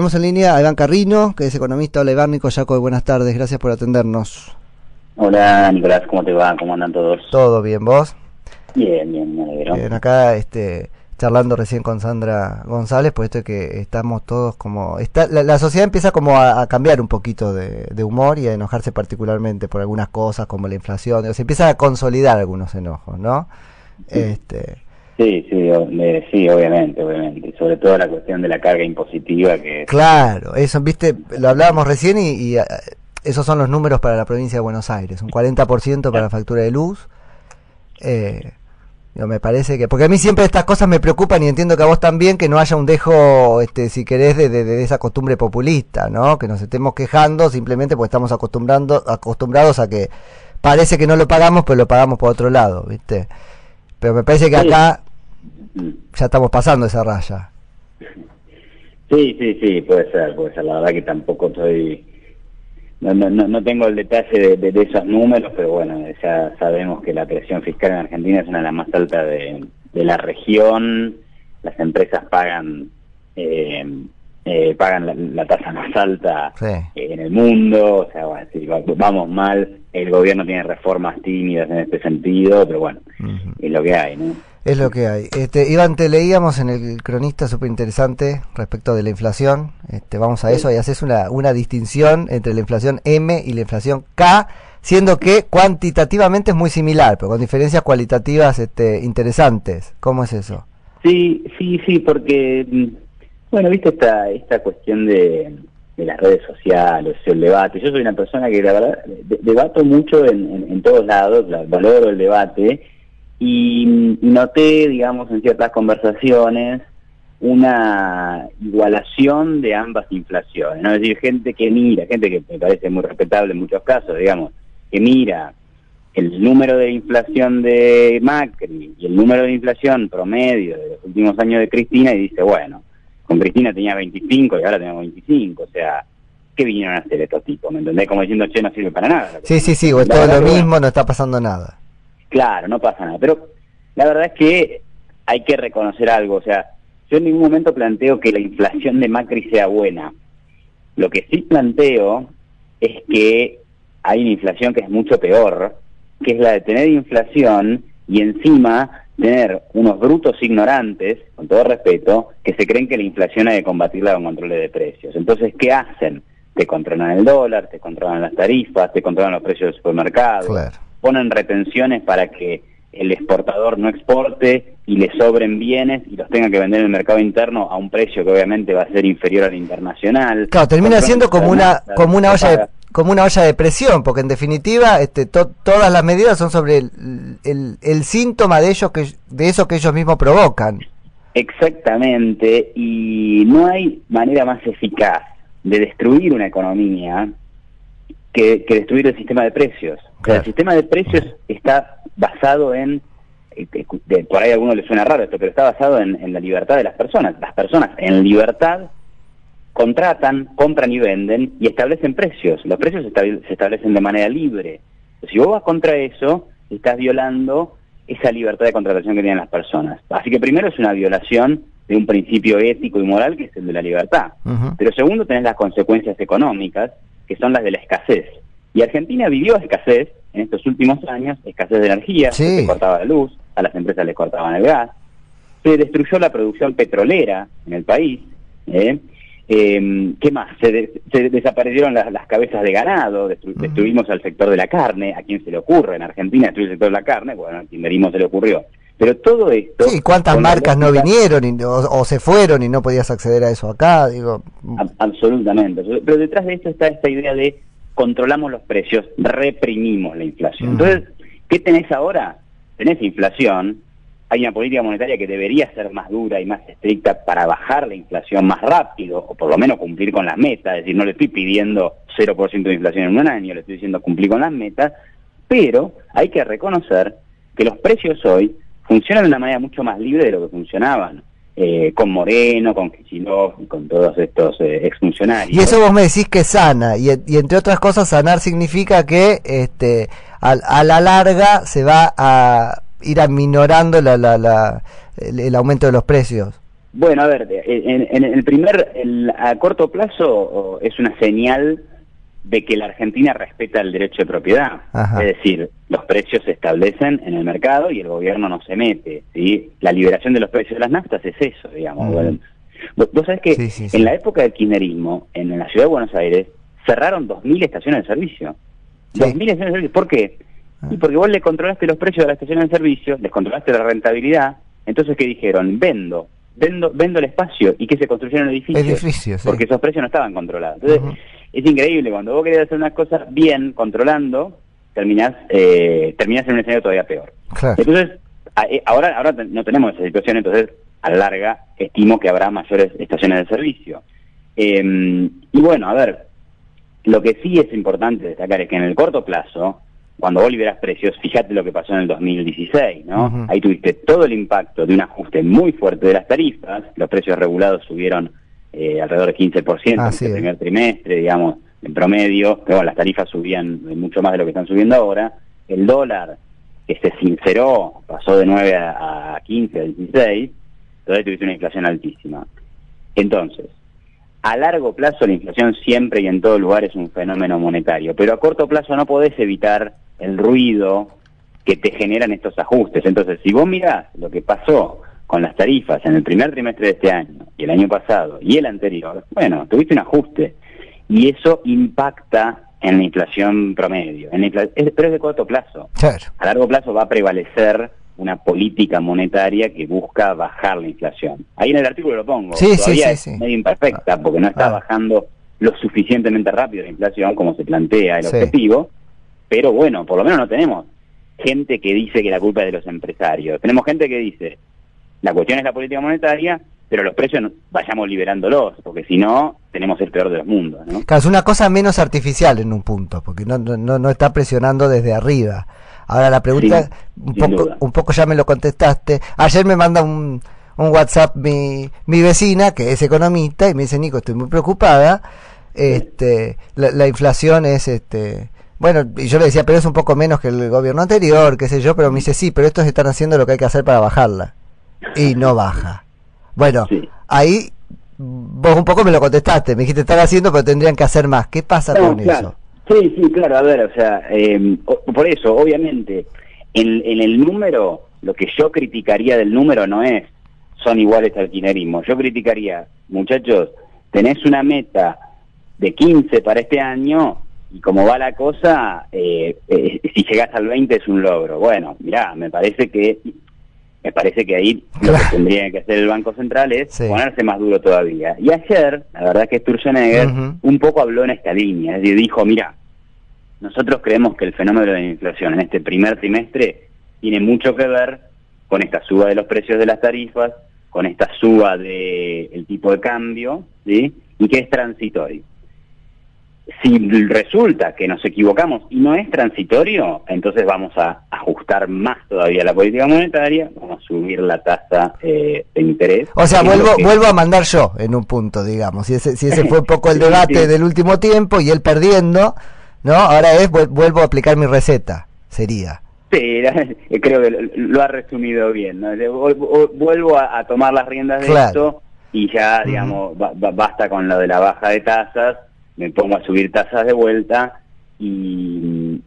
tenemos en línea a Iván Carrino, que es economista. Hola Iván, Nico Yaco, buenas tardes, gracias por atendernos. Hola Nicolás, ¿cómo te va? ¿Cómo andan todos? ¿Todo bien, vos? Bien, me alegro. Bien, acá charlando recién con Sandra González, pues esto es que estamos todos como... la sociedad empieza como a cambiar un poquito de humor y a enojarse particularmente por algunas cosas como la inflación, se empiezan a consolidar algunos enojos, ¿no? Sí, obviamente. Sobre todo la cuestión de la carga impositiva que... Claro, eso, viste, lo hablábamos recién y esos son los números para la provincia de Buenos Aires, un 40% para la factura de luz. Me parece que... Porque a mí siempre estas cosas me preocupan y entiendo que a vos también, que no haya un dejo, si querés, de esa costumbre populista, ¿no? Que nos estemos quejando simplemente porque estamos acostumbrados a que parece que no lo pagamos, pero lo pagamos por otro lado, ¿viste? Pero me parece que acá ya estamos pasando esa raya. Sí, puede ser. La verdad que tampoco estoy... No tengo el detalle de esos números, pero bueno, ya sabemos que la presión fiscal en Argentina es una de las más altas de la región. Las empresas pagan la tasa más alta en el mundo. O sea, bueno, sí, vamos mal. El gobierno tiene reformas tímidas en este sentido, pero bueno, es lo que hay, ¿no? Es lo que hay. Iván, te leíamos en el cronista súper interesante respecto de la inflación. Vamos a eso y haces una distinción entre la inflación M y la inflación K, siendo que cuantitativamente es muy similar, pero con diferencias cualitativas interesantes. ¿Cómo es eso? Sí, porque, bueno, viste esta cuestión de las redes sociales, el debate. Yo soy una persona que la verdad debato mucho en todos lados, valoro el debate. Y noté, digamos, en ciertas conversaciones una igualación de ambas inflaciones, ¿no? Es decir, gente que me parece muy respetable en muchos casos, digamos, que mira el número de inflación de Macri y el número de inflación promedio de los últimos años de Cristina y dice, bueno, con Cristina tenía 25 y ahora tenemos 25, o sea, ¿qué vinieron a hacer estos tipos? ¿Me entendés? Como diciendo, che, no sirve para nada. Sí, o es todo lo mismo, no está pasando nada. Claro, no pasa nada, pero la verdad es que hay que reconocer algo, o sea, yo en ningún momento planteo que la inflación de Macri sea buena. Lo que sí planteo es que hay una inflación que es mucho peor, que es la de tener inflación y encima tener unos brutos ignorantes, con todo respeto, que se creen que la inflación hay que combatirla con controles de precios. Entonces, ¿qué hacen? Te controlan el dólar, te controlan las tarifas, te controlan los precios del supermercado. Claro. Ponen retenciones para que el exportador no exporte y le sobren bienes y los tenga que vender en el mercado interno a un precio que obviamente va a ser inferior al internacional. Claro, termina siendo como una olla de presión, porque en definitiva todas las medidas son sobre el síntoma de eso que ellos mismos provocan. Exactamente, y no hay manera más eficaz de destruir una economía que destruir el sistema de precios. Claro. O sea, el sistema de precios está basado en, por ahí a alguno le suena raro esto, pero está basado en la libertad de las personas. Las personas en libertad contratan, compran y venden y establecen precios. Los precios se establecen de manera libre. Si vos vas contra eso, estás violando esa libertad de contratación que tienen las personas. Así que primero es una violación de un principio ético y moral que es el de la libertad. Pero segundo tenés las consecuencias económicas, que son las de la escasez. Y Argentina vivió escasez en estos últimos años, escasez de energía, se cortaba la luz, a las empresas les cortaban el gas, se destruyó la producción petrolera en el país, ¿qué más? Se desaparecieron las cabezas de ganado, destruimos al sector de la carne. ¿A quién se le ocurre en Argentina destruir el sector de la carne? Bueno, a quien se le ocurrió. Pero todo esto... Sí, ¿cuántas marcas no vinieron o se fueron y no podías acceder a eso acá? Digo... Absolutamente. Pero detrás de esto está esta idea de controlamos los precios, reprimimos la inflación. Entonces, ¿qué tenés ahora? Tenés inflación, hay una política monetaria que debería ser más dura y más estricta para bajar la inflación más rápido, o por lo menos cumplir con las metas. Es decir, no le estoy pidiendo 0% de inflación en un año, le estoy diciendo cumplir con las metas, pero hay que reconocer que los precios hoy funcionan de una manera mucho más libre de lo que funcionaban con Moreno, con Kicillof y con todos estos exfuncionarios. Y eso vos me decís que sana, y entre otras cosas sanar significa que a la larga se va a ir aminorando el aumento de los precios. Bueno, a ver, a corto plazo es una señal de que la Argentina respeta el derecho de propiedad. Ajá. Es decir, los precios se establecen en el mercado y el gobierno no se mete, ¿sí? La liberación de los precios de las naftas es eso, digamos. Bueno, vos sabés que sí. en la época del kirchnerismo, en la ciudad de Buenos Aires, cerraron 2.000 estaciones de servicio. Sí. 2.000 estaciones de servicio. ¿Por qué? Y porque vos le controlaste los precios de las estaciones de servicio, les controlaste la rentabilidad. Entonces, ¿qué dijeron? Vendo el espacio, y que se construyeron edificios, sí. porque esos precios no estaban controlados. Entonces, es increíble, cuando vos querés hacer unas cosas bien, controlando, terminás en un escenario todavía peor. Claro. Entonces, ahora no tenemos esa situación, entonces, a la larga, estimo que habrá mayores estaciones de servicio. Y bueno, a ver, lo que sí es importante destacar es que en el corto plazo, cuando vos liberás precios, fíjate lo que pasó en el 2016, ¿no? Ahí tuviste todo el impacto de un ajuste muy fuerte de las tarifas, los precios regulados subieron alrededor de 15% en el primer trimestre, digamos, en promedio, pero bueno, las tarifas subían mucho más de lo que están subiendo ahora, el dólar, que se sinceró, pasó de 9 a 15, a 16, todavía tuviste una inflación altísima. Entonces, a largo plazo la inflación siempre y en todo lugar es un fenómeno monetario, pero a corto plazo no podés evitar el ruido que te generan estos ajustes. Entonces, si vos mirás lo que pasó con las tarifas en el primer trimestre de este año, y el año pasado, y el anterior, bueno, tuviste un ajuste, y eso impacta en la inflación promedio, pero es de corto plazo. Claro. A largo plazo va a prevalecer una política monetaria que busca bajar la inflación. Ahí en el artículo lo pongo, todavía es medio imperfecta, porque no está bajando lo suficientemente rápido la inflación como se plantea el objetivo, pero bueno, por lo menos no tenemos gente que dice que la culpa es de los empresarios. Tenemos gente que dice, la cuestión es la política monetaria, pero los precios vayamos liberándolos, porque si no, tenemos el peor de los mundos, ¿no? Claro, es una cosa menos artificial en un punto, porque no está presionando desde arriba. Ahora la pregunta, un poco ya me lo contestaste. Ayer me manda un WhatsApp mi vecina, que es economista, y me dice, Nico, estoy muy preocupada, la inflación es, bueno, y yo le decía, pero es un poco menos que el gobierno anterior, qué sé yo, pero me dice, sí, pero estos están haciendo lo que hay que hacer para bajarla. Y no baja. Bueno, ahí vos un poco me lo contestaste, me dijiste, están haciendo, pero tendrían que hacer más. ¿Qué pasa con eso? Sí, claro, a ver, o sea, por eso, obviamente, en el número, lo que yo criticaría del número no es, son iguales al kirchnerismo. Yo criticaría, muchachos, tenés una meta de 15 para este año, y como va la cosa, si llegás al 20 es un logro. Bueno, mirá, me parece que ahí lo que tendría que hacer el Banco Central es ponerse más duro todavía. Y ayer, la verdad es que Sturzenegger un poco habló en esta línea, es decir, dijo, mira, nosotros creemos que el fenómeno de la inflación en este primer trimestre tiene mucho que ver con esta suba de los precios de las tarifas, con esta suba del tipo de cambio, ¿sí? Y que es transitorio. Si resulta que nos equivocamos y no es transitorio, entonces vamos a ajustar más todavía la política monetaria, vamos a subir la tasa de interés. O sea, vuelvo a mandar yo en un punto, digamos. Si ese fue un poco el debate del último tiempo y él perdiendo, ¿no? Ahora vuelvo a aplicar mi receta, sería. Sí, creo que lo ha resumido bien, ¿no? Vuelvo a tomar las riendas de esto y ya, digamos, basta con lo de la baja de tasas, me pongo a subir tasas de vuelta,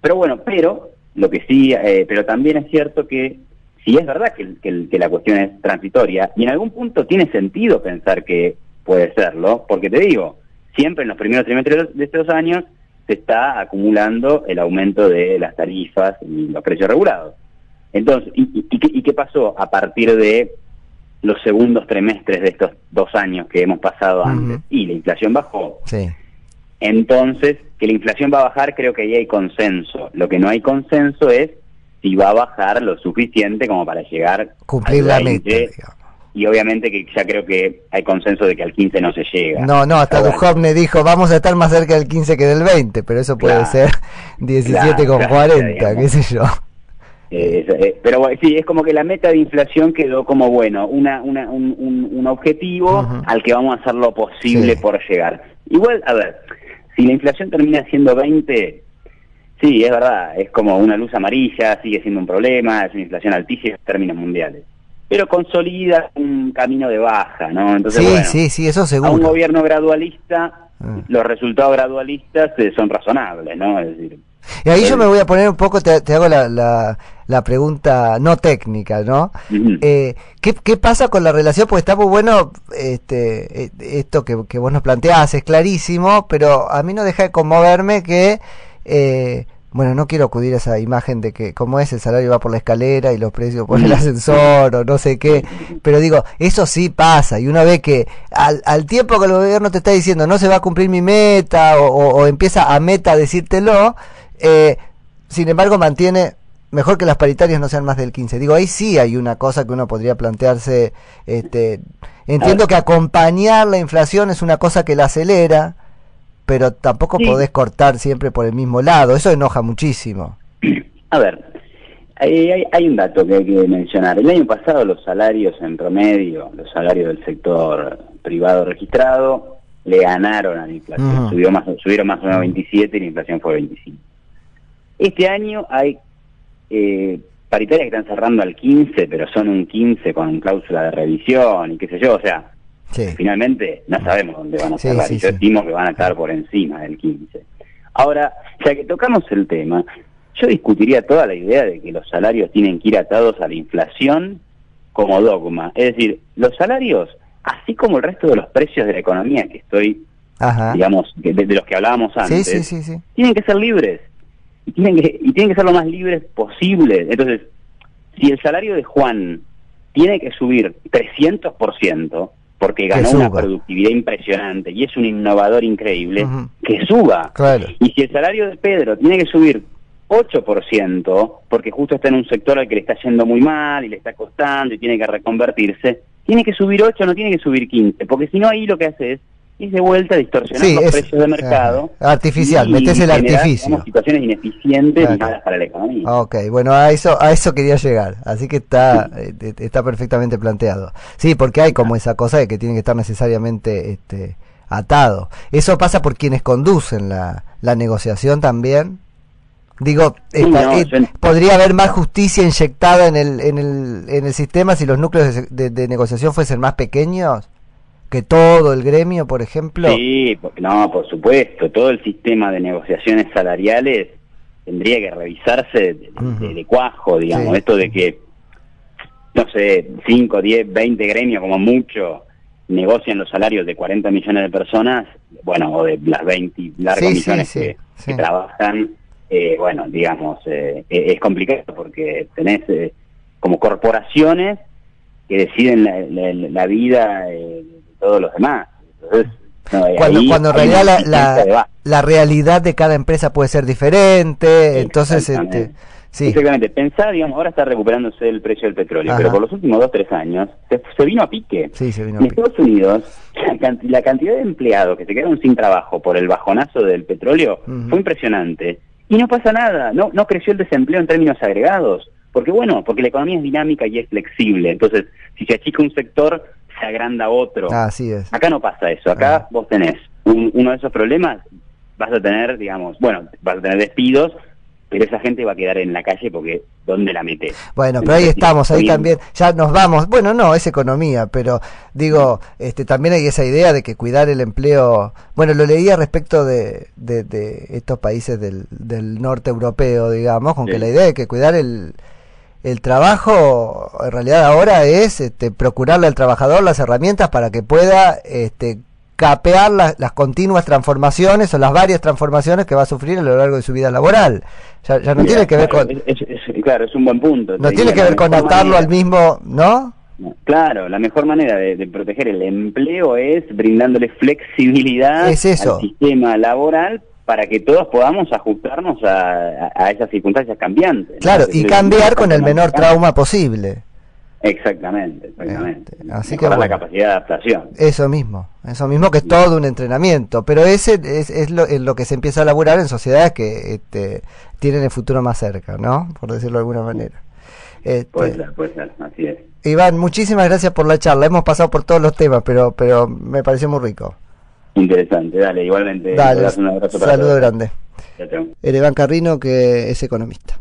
pero lo que sí, pero también es cierto que si es verdad que la cuestión es transitoria, y en algún punto tiene sentido pensar que puede serlo, porque te digo, siempre en los primeros trimestres de estos años se está acumulando el aumento de las tarifas y los precios regulados. Entonces, ¿y qué pasó a partir de los segundos trimestres de estos 2 años que hemos pasado antes? Y la inflación bajó. Sí. Entonces, que la inflación va a bajar, creo que ahí hay consenso. Lo que no hay consenso es si va a bajar lo suficiente como para llegar cumplir la meta, digamos. Y obviamente que ya creo que hay consenso de que al 15 no se llega. No, hasta Duhovne dijo, vamos a estar más cerca del 15 que del 20, pero eso puede ser 17,40, qué sé yo. Pero bueno, sí, es como que la meta de inflación quedó como, bueno, un objetivo al que vamos a hacer lo posible por llegar. Igual, a ver, si la inflación termina siendo 20, sí, es verdad, es como una luz amarilla, sigue siendo un problema, es una inflación altísima en términos mundiales. pero consolida un camino de baja, ¿no? Entonces, sí, bueno, sí, eso seguro. a un gobierno gradualista, los resultados gradualistas son razonables, ¿no? Es decir, y ahí yo me voy a poner un poco, te hago la pregunta no técnica, ¿no? ¿Qué pasa con la relación? Porque está muy bueno esto que vos nos planteás, es clarísimo, pero a mí no deja de conmoverme que, bueno, no quiero acudir a esa imagen de que como es el salario va por la escalera y los precios por el ascensor o no sé qué, pero digo, eso sí pasa, y uno ve que al tiempo que el gobierno te está diciendo no se va a cumplir mi meta o empieza a meta a decírtelo, sin embargo mantiene mejor que las paritarias no sean más del 15. Digo, ahí sí hay una cosa que uno podría plantearse, entiendo que acompañar la inflación es una cosa que la acelera, pero tampoco podés cortar siempre por el mismo lado, eso enoja muchísimo. A ver, hay un dato que hay que mencionar. El año pasado los salarios en promedio, los salarios del sector privado registrado, le ganaron a la inflación, subieron más o menos 27 y la inflación fue 25. Este año hay paritarias que están cerrando al 15, pero son un 15 con cláusula de revisión y qué sé yo, o sea, finalmente no sabemos dónde van a cerrar, y yo estimo que van a estar por encima del 15. Ahora, ya que tocamos el tema, yo discutiría toda la idea de que los salarios tienen que ir atados a la inflación como dogma. Es decir, los salarios, así como el resto de los precios de la economía que digamos, de los que hablábamos antes, tienen que ser libres. Y tienen que ser lo más libres posible. Entonces, si el salario de Juan tiene que subir 300%, porque ganó una productividad impresionante y es un innovador increíble, que suba. Claro. Y si el salario de Pedro tiene que subir 8%, porque justo está en un sector al que le está yendo muy mal y le está costando y tiene que reconvertirse, tiene que subir 8, no tiene que subir 15, porque si no ahí lo que hace es de vuelta a distorsionar los precios de mercado. Artificial, metes el artificio. Situaciones ineficientes y malas para la economía. Ok, bueno, a eso quería llegar, así que está perfectamente planteado. Sí, porque hay como esa cosa de que tiene que estar necesariamente atado. Eso pasa por quienes conducen la negociación también. Digo, podría haber más justicia inyectada en el sistema si los núcleos de negociación fuesen más pequeños que todo el gremio, por ejemplo. Sí, por supuesto, todo el sistema de negociaciones salariales tendría que revisarse de cuajo, digamos, esto de que, no sé, 5, 10, 20 gremios como mucho negocian los salarios de 40 millones de personas, bueno, o de las 20 largos millones que trabajan, bueno, digamos, es complicado porque tenés como corporaciones que deciden la vida todos los demás. Entonces, cuando en realidad la realidad de cada empresa puede ser diferente, entonces exactamente. Pensá, digamos, ahora está recuperándose el precio del petróleo, pero por los últimos 2-3 años se vino a pique. En Estados Unidos la cantidad de empleados que se quedaron sin trabajo por el bajonazo del petróleo fue impresionante y no pasa nada, no creció el desempleo en términos agregados, porque la economía es dinámica y es flexible. Entonces, si se achica un sector, se agranda otro. Así es. Acá no pasa eso. Acá vos tenés uno de esos problemas, vas a tener, digamos, vas a tener despidos, pero esa gente va a quedar en la calle porque ¿dónde la metés? Bueno, pero ahí estamos, ahí también, ya nos vamos, bueno, no, es economía, pero digo, también hay esa idea de que cuidar el empleo, bueno, lo leía respecto de estos países del norte europeo, digamos, con que la idea de que cuidar el trabajo en realidad ahora es procurarle al trabajador las herramientas para que pueda capear las continuas transformaciones o las varias transformaciones que va a sufrir a lo largo de su vida laboral. Ya no tiene que ver con... claro, es un buen punto. No tiene que ver con atarlo al mismo, ¿no? Claro, la mejor manera de proteger el empleo es brindándole flexibilidad al sistema laboral para que todos podamos ajustarnos a esas circunstancias cambiantes. Claro, y cambiar con el menor trauma posible. Exactamente. Así que la capacidad de adaptación. Eso mismo que es todo un entrenamiento, pero ese es lo que se empieza a laburar en sociedades que tienen el futuro más cerca, ¿no? Por decirlo de alguna manera. Puede ser, así es. Iván, muchísimas gracias por la charla. Hemos pasado por todos los temas, pero me pareció muy rico. Interesante, dale, igualmente. Dale, un abrazo para saludo todos. grande. Chao. Iván Carrino, que es economista.